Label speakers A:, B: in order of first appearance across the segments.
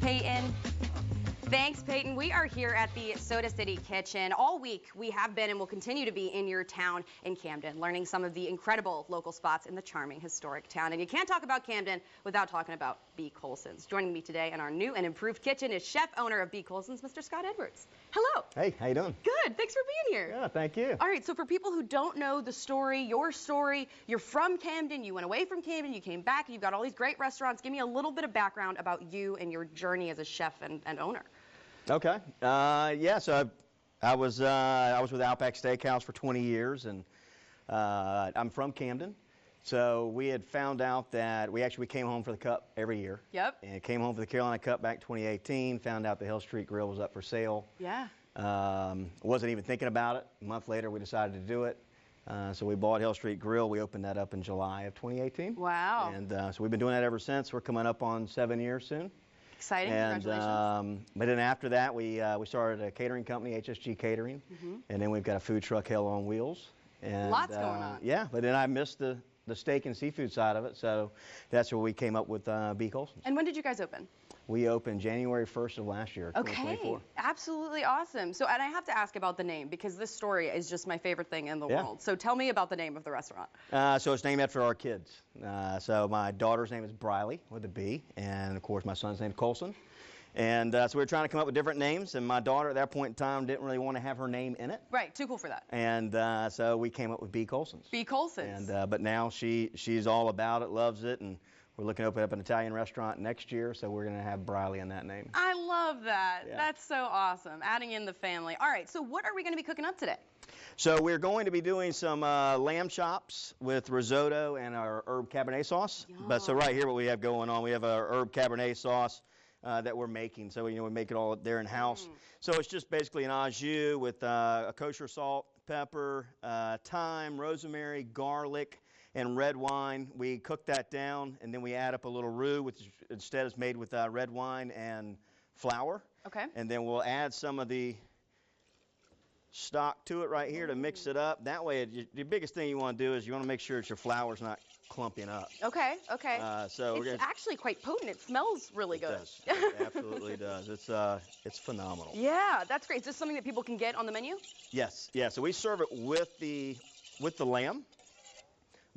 A: Peyton. Thanks, Peyton. We are here at the Soda City Kitchen. All week, we have been and will continue to be in your town in Camden, learning some of the incredible local spots in the charming historic town. And you can't talk about Camden without talking about B. Colson's. Joining me today in our new and improved kitchen is chef owner of B. Colson's, Mr. Scott Edwards. Hello.
B: Hey, how you doing?
A: Good. Thanks for being here.
B: Yeah, thank you.
A: All right, so for people who don't know the story, your story, you're from Camden, you went away from Camden, you came back, and you've got all these great restaurants. Give me a little bit of background about you and your journey as a chef and owner.
B: Okay. Yeah, so I was with Outback Steakhouse for 20 years, and I'm from Camden. So we had found out that we came home for the Cup every year.
A: Yep.
B: And came home for the Carolina Cup back 2018, found out the Hill Street Grill was up for sale.
A: Yeah.
B: Wasn't even thinking about it. A month later, we decided to do it. So we bought Hill Street Grill. We opened that up in July of 2018.
A: Wow.
B: And so we've been doing that ever since. We're coming up on 7 years soon.
A: Exciting.
B: And,
A: congratulations.
B: but then after that, we started a catering company, HSG Catering, and then we've got a food truck, Hell on Wheels. And,
A: lots going on.
B: Yeah, but then I missed the steak and seafood side of it, so that's where we came up with B. Colson's.
A: And when did you guys open?
B: We opened January 1st of last year, 2024.
A: Okay, absolutely awesome. So, and I have to ask about the name because this story is just my favorite thing in the world. So tell me about the name of the restaurant.
B: So it's named after our kids. So my daughter's name is Briley with a B, and of course my son's name is Colson. And so we were trying to come up with different names, and my daughter at that point in time didn't really want to have her name in it.
A: Right, too cool for that.
B: And so we came up with B. Colson's.
A: B. Colson's.
B: And but now she's all about it, loves it, and we're looking to open up an Italian restaurant next year, so we're going to have Briley in that name.
A: I love that.
B: Yeah.
A: That's so awesome. Adding in the family. All right, so what are we going to be cooking up today?
B: So we're going to be doing some lamb chops with risotto and our herb Cabernet sauce.
A: Yum.
B: But so right here what we have going on, we have our herb Cabernet sauce that we're making. So we make it all there in-house. So it's just basically an au jus with a kosher salt, pepper, thyme, rosemary, garlic, and red wine. We cook that down, and then we add up a little roux, which instead is made with red wine and flour.
A: Okay.
B: And then we'll add some of the stock to it right here to mix it up. That way, the biggest thing you want to do is you want to make sure that your flour's not clumping up.
A: Okay, okay.
B: So
A: it's actually quite potent. It smells really good.
B: Does. It absolutely does. It's phenomenal.
A: Yeah, that's great. Is this something that people can get on the menu?
B: Yes. Yeah. So we serve it with the lamb.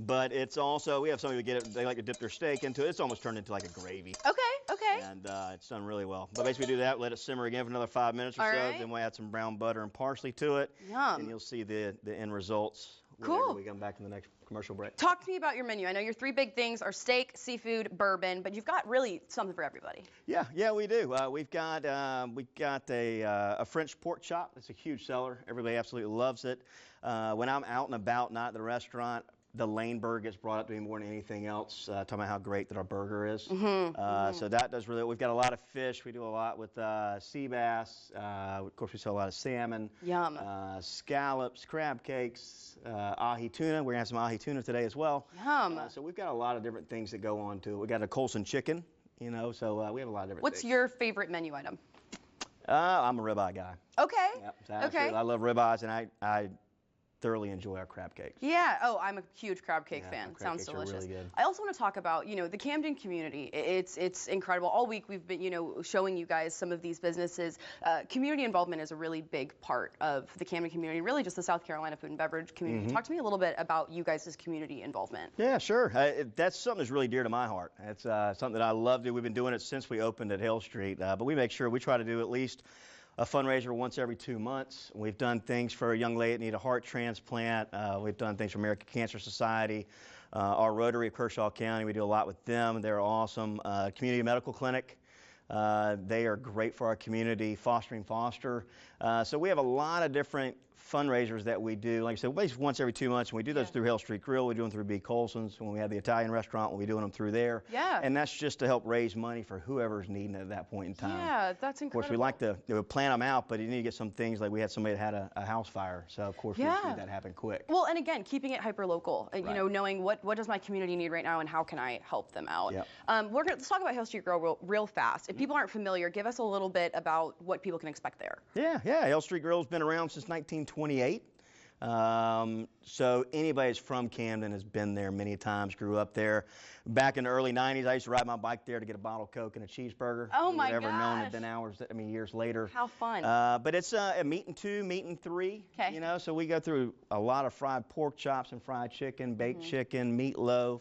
B: But it's also, we have some people they like to dip their steak into it. It's almost turned into like a gravy.
A: Okay, okay.
B: And it's done really well. But basically do that, let it simmer again for another 5 minutes or
A: All
B: so.
A: right.
B: Then we'll add some brown butter and parsley to it.
A: Yum.
B: And you'll see the end results
A: Cool.
B: whenever we come back in the next commercial break.
A: Talk to me about your menu. I know your three big things are steak, seafood, bourbon, but you've got really something for everybody.
B: Yeah, we do. We've got a French pork chop. It's a huge seller. Everybody absolutely loves it. When I'm out and about, not at the restaurant, the lane burger gets brought up to me more than anything else, talking about how great that our burger is. So that does really, we've got a lot of fish. We do a lot with sea bass. Of course, we sell a lot of salmon.
A: Yum.
B: Scallops, crab cakes, ahi tuna. We're going to have some ahi tuna today as well.
A: Yum.
B: So we've got a lot of different things that go on to it. We've got a Colson chicken, so we have a lot of different
A: What's
B: things.
A: your favorite menu item?
B: I'm a ribeye guy.
A: Okay.
B: Yep, so
A: Okay.
B: I love ribeyes, and I thoroughly enjoy our crab cakes.
A: Yeah. Oh, I'm a huge crab cake fan.
B: Crab
A: Sounds
B: cakes are
A: delicious.
B: really good.
A: I also want to talk about, the Camden community. It's incredible. All week we've been, showing you guys some of these businesses. Community involvement is a really big part of the Camden community, really just the South Carolina food and beverage community. Talk to me a little bit about you guys' community involvement.
B: Yeah, sure. That's something that's really dear to my heart. It's something that I love to do. We've been doing it since we opened at Hill Street, but we make sure we try to do at least a fundraiser once every 2 months. We've done things for a young lady that needs a heart transplant. We've done things for American Cancer Society. Our Rotary of Kershaw County, we do a lot with them. They're awesome. Community Medical Clinic. They are great for our community, Fostering Foster. So we have a lot of different fundraisers that we do. Like I said, basically once every 2 months. And we do those through Hill Street Grill. We do them through B. Colson's. When we have the Italian restaurant, we'll be doing them through there.
A: Yeah.
B: And that's just to help raise money for whoever's needing it at that point in time.
A: Yeah, that's incredible.
B: Of course, we like to plan them out, but you need to get some things, like we had somebody that had a house fire. So, of course, we need that happen quick.
A: Well, and again, keeping it hyper-local, knowing what does my community need right now and how can I help them out.
B: Yep.
A: Let's talk about Hill Street Grill real fast. If people aren't familiar, give us a little bit about what people can expect there.
B: Yeah. Hill Street Grill's been around since 1928. So anybody that's from Camden has been there many times, grew up there. Back in the early 90s, I used to ride my bike there to get a bottle of Coke and a cheeseburger.
A: Oh my
B: Whatever known
A: gosh.
B: had been years later.
A: How fun.
B: But it's a meat and 2, meat and 3.
A: Okay.
B: You know, so we go through a lot of fried pork chops and fried chicken, baked chicken, meatloaf.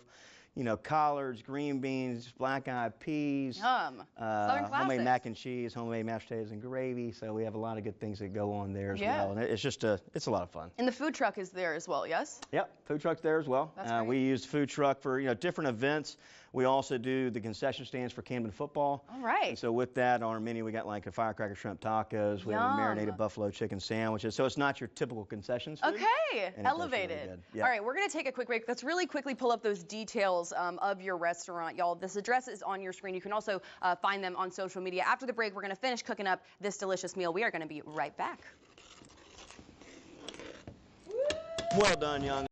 B: You know, collards, green beans, black-eyed peas,
A: Southern
B: homemade
A: classics.
B: mac and cheese, homemade mashed potatoes and gravy. So we have a lot of good things that go on there as
A: Yeah.
B: well. And it's a lot of fun.
A: And the food truck is there as well, yes?
B: Yep, food truck's there as well.
A: That's great.
B: We use food truck for different events. We also do the concession stands for Camden football.
A: All right.
B: And so with that on our menu, we got like a firecracker shrimp tacos. We have a
A: Yum.
B: marinated buffalo chicken sandwiches. So it's not your typical concessions food.
A: Okay,
B: And it tastes really
A: elevated.
B: good. Yeah.
A: All right, we're going to take a quick break. Let's really quickly pull up those details of your restaurant, y'all. This address is on your screen. You can also find them on social media. After the break, we're going to finish cooking up this delicious meal. We are going to be right back.
B: Well done, young.